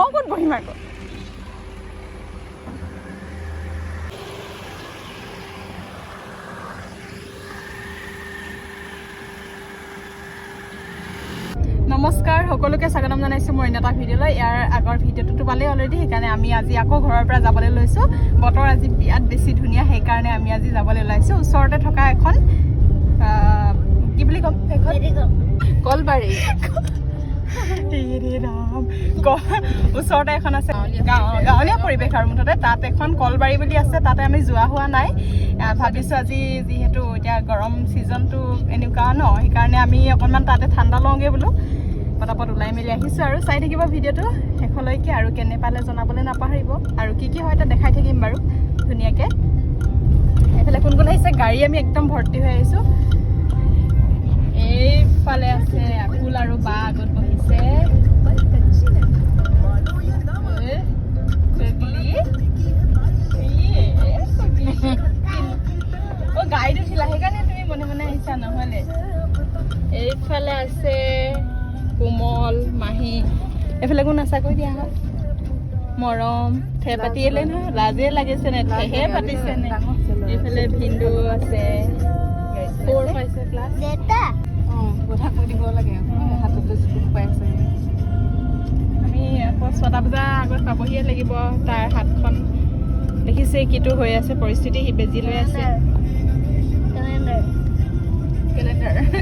মই ক'ত বহিম আকৌ নমস্কাৰ সকলোকে স্বাগতম জনাইছোঁ মোৰ এটা ভিডিঅ'লৈ ইয়াৰ আগৰ ভিডিঅ'টো পালেই অলৰেডি সেইকাৰণে আমি আজি আকৌ ঘৰৰ পৰা যাবলৈ লৈছোঁ বতৰ আজি বিৰাট বেছি ধুনীয়া সেইকাৰণে আমি আজি যাবলৈ ওলাইছোঁ ওচৰতে থকা এখন কি বুলি ক'ম কলবাৰী ওচৰতে এখন আছে গাঁৱলীয়া পৰিৱেশ আৰু মুঠতে তাত এখন কলবাৰী বুলি আছে তাতে আমি যোৱা হোৱা নাই ভাবিছোঁ আজি যিহেতু এতিয়া গৰম ছিজনটো এনেকুৱা ন সেইকাৰণে আমি অকণমান তাতে ঠাণ্ডা লওঁগৈ বোলো পটাপট ওলাই মেলি আহিছোঁ আৰু চাই থাকিব ভিডিঅ'টো শেষলৈকে আৰু কেনে পালে জনাবলৈ নাপাহৰিব আৰু কি হয় এটা দেখাই থাকিম বাৰু ধুনীয়াকৈ এইফালে কোন কোন আহিছে গাড়ী আমি একদম ভৰ্তি হৈ আহিছোঁ এইফালে আছে আকুল আৰু বা আগত বহিছে গাড়ীটো উঠিলা সেইকাৰণে তুমি মনে মনে আহিছা নহ'লে এইফালে আছে কোমল মাহী এইফালে কোন আছা কৈ দিয়া হয় মৰম ঠে পাতিলে নহয় লাজে লাগিছে নে ঠেহে পাতিছে নে এইফালে ভিন্দু আছে কথা কৈ দিব লাগে হাততে স্কুল পাই আছে আমি আকৌ 6টা বজাৰ আগত পাবহিয়ে লাগিব তাৰ হাতখন দেখিছে কিটো হৈ আছে পৰিস্থিতি সি বেজি লৈ আছে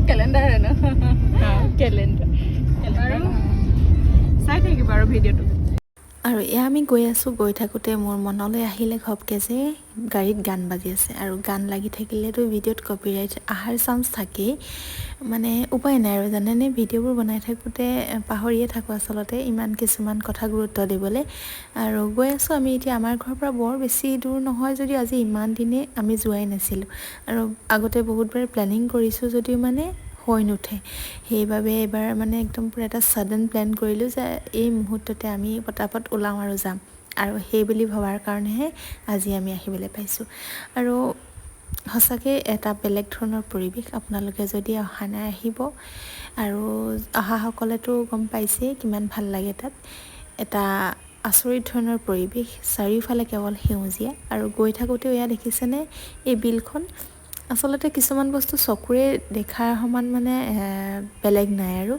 কেলেণ্ডাৰ চাই থাকিব আৰু ভিডিঅ'টো আৰু এয়া আমি গৈ আছোঁ গৈ থাকোঁতে মোৰ মনলৈ আহিলে ঘপকৈ যে গাড়ীত গান বাজি আছে আৰু গান লাগি থাকিলেতো ভিডিঅ'ত কপিৰাইট অহাৰ চান্স থাকেই মানে উপায় নাই আৰু জানেনে ভিডিঅ'বোৰ বনাই থাকোঁতে পাহৰিয়ে থাকোঁ আচলতে ইমান কিছুমান কথা গুৰুত্ব দিবলৈ আৰু গৈ আছোঁ আমি এতিয়া আমাৰ ঘৰৰ পৰা বৰ বেছি দূৰ নহয় যদিও আজি ইমান দিনে আমি যোৱাই নাছিলোঁ আৰু আগতে বহুতবাৰ প্লেনিং কৰিছোঁ যদিও মানে হৈ নুঠে সেইবাবে এইবাৰ মানে একদম পূৰা এটা ছাডেন প্লেন কৰিলোঁ যে এই মুহূৰ্ততে আমি পটাপট ওলাওঁ আৰু যাম আৰু সেই বুলি ভবাৰ কাৰণেহে আজি আমি আহিবলৈ পাইছোঁ আৰু সঁচাকৈ এটা বেলেগ ধৰণৰ পৰিৱেশ আপোনালোকে যদি অহা নাই আহিব আৰু অহাসকলেতো গম পাইছেই কিমান ভাল লাগে তাত এটা আচৰিত ধৰণৰ পৰিৱেশ চাৰিওফালে কেৱল সেউজীয়া আৰু গৈ থাকোঁতেও এয়া দেখিছেনে এই বিলখন আচলতে কিছুমান বস্তু চকুৰে দেখাৰ সমান মানে বেলেগ নাই আৰু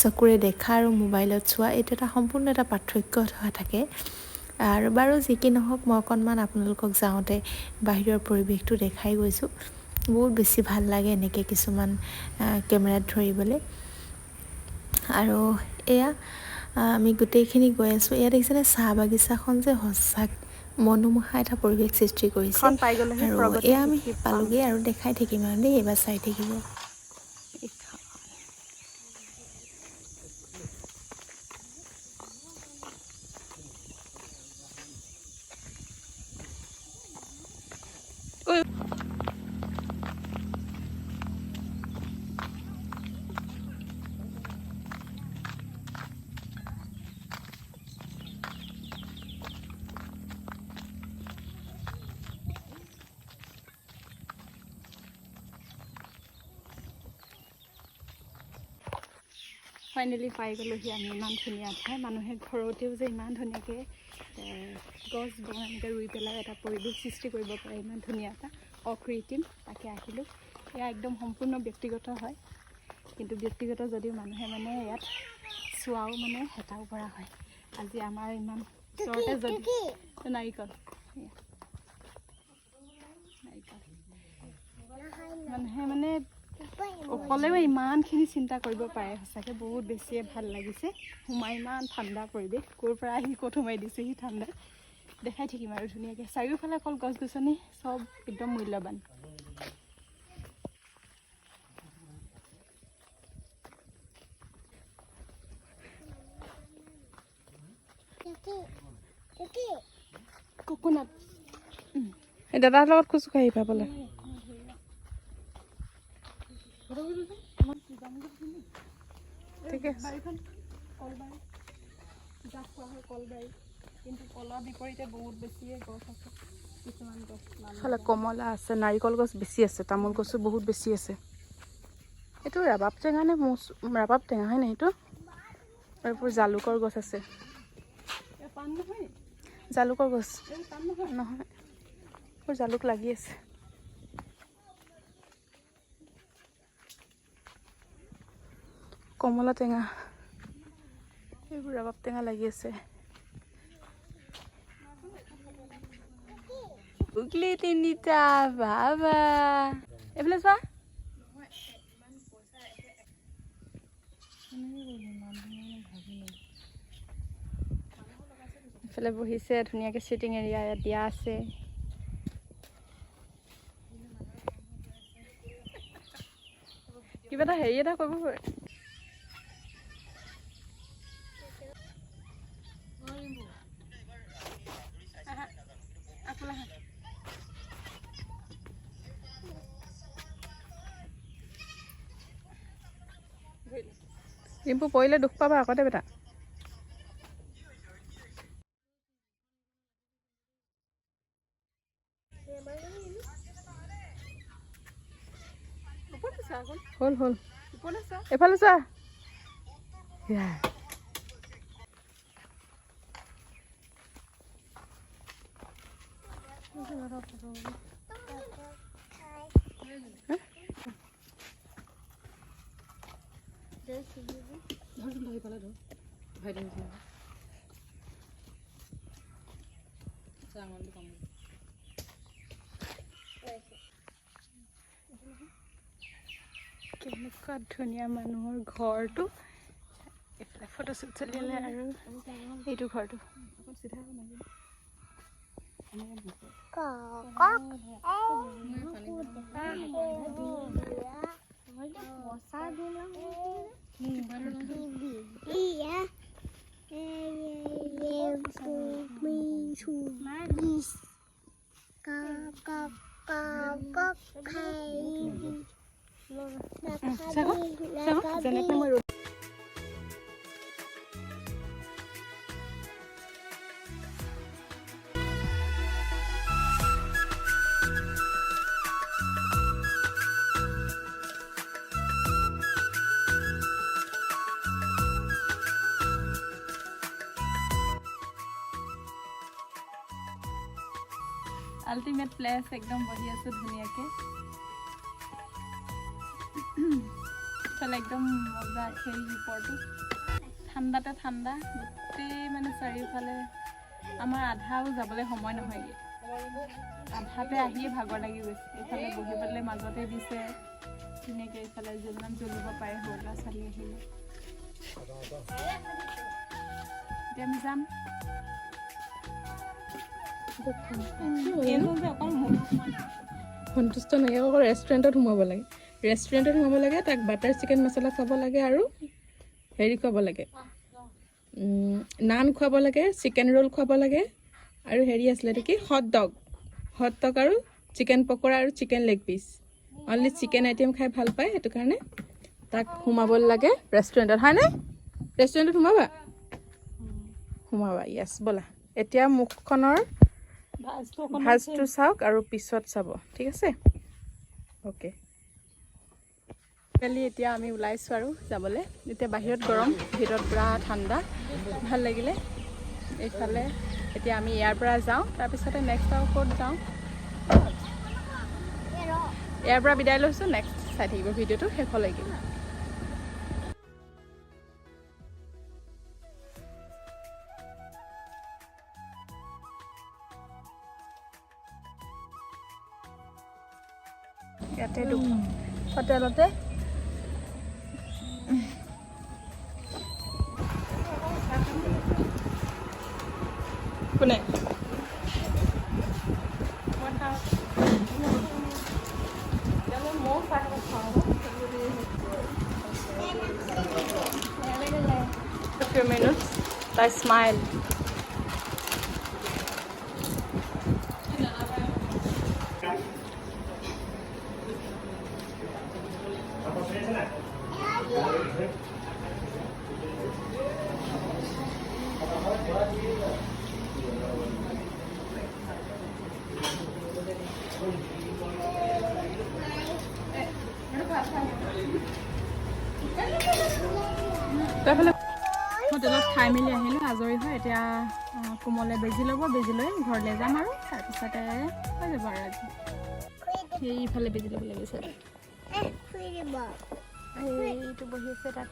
চকুৰে দেখা আৰু মোবাইলত চোৱা এইটো এটা সম্পূৰ্ণ এটা পাৰ্থক্য হৈ থাকে আৰু বাৰু যি কি নহওক মই অকণমান আপোনালোকক যাওঁতে বাহিৰৰ পৰিৱেশটো দেখাই গৈছোঁ বহুত বেছি ভাল লাগে এনেকৈ কিছুমান কেমেৰাত ধৰিবলৈ আৰু এয়া আমি গোটেইখিনি গৈ আছোঁ এয়া দেখিছেনে চাহ বাগিচাখন যে সঁচাকৈ মনোমোহা এটা পৰিৱেশ সৃষ্টি কৰিছে আৰু এয়া আমি পালোগৈ আৰু দেখাই থাকিম আৰু দেই এইবাৰ চাই থাকিব ফাইনেলি পাই গ'লোহি আমি ইমান ধুনীয়া ঠাই মানুহে ঘৰতেও যে ইমান ধুনীয়াকৈ গছ বন এনেকৈ ৰুই পেলাই এটা পৰিৱেশ সৃষ্টি কৰিব পাৰে ইমান ধুনীয়া এটা অকৃত্ৰিম তাকে আহিলোঁ এয়া একদম সম্পূৰ্ণ ব্যক্তিগত হয় কিন্তু ব্যক্তিগত যদিও মানুহে মানে ইয়াত চোৱাও মানে হেতাও কৰা হয় আজি আমাৰ ইমান ওচৰতে যদি নাৰিকল মানুহে মানে অকলেও ইমানখিনি চিন্তা কৰিব পাৰে সঁচাকৈ বহুত বেছিয়ে ভাল লাগিছে সোমাই ইমান ঠাণ্ডা পৰিৱেশ ক'ৰ পৰা আহি ক'ত সোমাই দিছে সি ঠাণ্ডা দেখাই থাকিম আৰু ধুনীয়াকৈ চাৰিওফালে অকল গছ গছনি চব একদম মূল্যৱান কোকোনাট এই দাদাৰ লগত খোজ কাঢ়ি পাবলৈ ঠিক আছে কলবাৰী কিন্তু কলৰ বিপৰীতে বহুত বেছিয়ে গছ আছে কিছুমান গছ ফালে কমলা আছে নাৰিকল গছ বেছি আছে তামোল গছো বহুত বেছি আছে এইটো ৰাবাব টেঙা নে ৰাবাব টেঙা হয় নাই এইটো আৰু এইবোৰ জালুকৰ গছ আছে জালুকৰ গছ নহয় মোৰ জালুক লাগি আছে কমলা টেঙা এইবোৰ ৰবাব টেঙা লাগি আছে উগলি তিনিটা বাবা এইফালে চোৱা এইফালে বহিছে ধুনীয়াকৈ চিটিং এৰিয়া ইয়াত দিয়া আছে কিবা এটা হেৰি এটা কৰিব পাৰে ৰিম্পু পৰিলে দুখ পাবা আগতে বেটা হ'ল হ'ল এফালে চোৱা কেনেকুৱা ধুনীয়া মানুহৰ ঘৰটো এইফালে ফটোশ্বুট চলি আছে আৰু এইটো ঘৰটো আল্টিমেট প্লেস একদম বহি আছো ধুনীয়াকে চলে একদম মজা খেল ৰিপৰ্টটো ঠাণ্ডাতে ঠাণ্ডা গোটেই মানে চাৰিওফালে আমাৰ আধাও যাবলৈ সময় নহয়গে আধাতে আহিয়ে ভাগৰ লাগি গৈছে এইফালে বহিবলৈ মাজতে দিছে ধুনীয়াকৈ এইফালে যিমান জ্বলিব পাৰে সৰু ল'ৰা ছোৱালী আহিলে এতিয়া আমি যাম সন্তুষ্ট নাগে আকৌ ৰেষ্টুৰেণ্টত সোমাব লাগে তাক বাটাৰ চিকেন মছলা খুৱাব লাগে আৰু হেৰি খুৱাব লাগে নান খুৱাব লাগে চিকেন ৰোল খুৱাব লাগে আৰু হেৰি আছিলে নেকি হট ডগ আৰু চিকেন পকৰা আৰু chicken leg piece only chicken item খাই ভাল পায় সেইটো কাৰণে তাক সোমাব লাগে ৰেষ্টুৰেণ্টত হয়নে ৰেষ্টুৰেণ্টত সোমাবা য়েছ ব'লা এতিয়া মুখখনৰ ভাজটো চাওক আৰু পিছত চাব ঠিক আছে ওকে কালি এতিয়া আমি ওলাইছোঁ আৰু যাবলৈ এতিয়া বাহিৰত গৰম ভিতৰত পুৰা ঠাণ্ডা ভাল লাগিলে এইফালে এতিয়া আমি ইয়াৰ পৰা যাওঁ তাৰপিছতে নেক্সট আৰু ক'ত যাওঁ ইয়াৰ পৰা বিদায় লৈছোঁ নেক্সট চাই থাকিব ভিডিঅ'টো শেষলৈকে ইয়াতে হোটেলতে কোনে A few minutes, I smile. হোটেলত খাই মেলি আহিলোঁ আজৰি হয় এতিয়া কোমলে বেজি ল'ব, বেজি লৈ ঘৰলৈ যাম আৰু তাৰপিছতে হৈ যাব আৰু আজি সেইফালে বেজি ল'ব লাগিছে এইটো বহি আছে তাত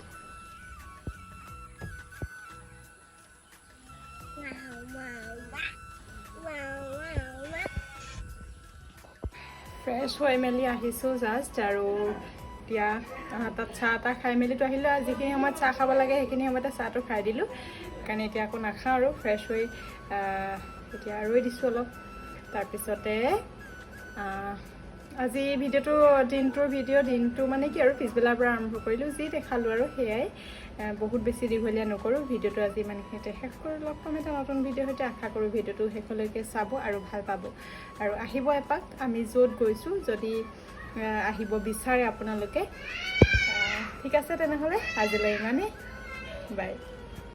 ফ্ৰেছ হৈ মেলি আহিছোঁ জাষ্ট আৰু এতিয়া তাত চাহ তাহ খাই মেলিতো আহিলোঁ আৰু যিখিনি সময়ত চাহ খাব লাগে সেইখিনি সময়তে চাহটো খাই দিলোঁ সেইকাৰণে এতিয়া আকৌ নাখাওঁ আৰু ফ্ৰেছ হৈ এতিয়া ৰৈ দিছোঁ অলপ তাৰপিছতে আজি ভিডিঅ'টো দিনটো মানে কি আৰু পিছবেলাৰ পৰা আৰম্ভ কৰিলোঁ যি দেখালোঁ আৰু সেয়াই বহুত বেছি দীঘলীয়া নকৰোঁ ভিডিঅ'টো আজি ইমানখিনিতে শেষ কৰি লগ পাম এটা নতুন ভিডিঅ'ৰ সৈতে আশা কৰোঁ ভিডিঅ'টো শেষলৈকে চাব আৰু ভাল পাব আৰু আহিব এপাক আমি য'ত গৈছোঁ যদি আহিব বিচাৰে আপোনালোকে ঠিক আছে তেনেহ'লে আজিলৈ ইমানেই বাই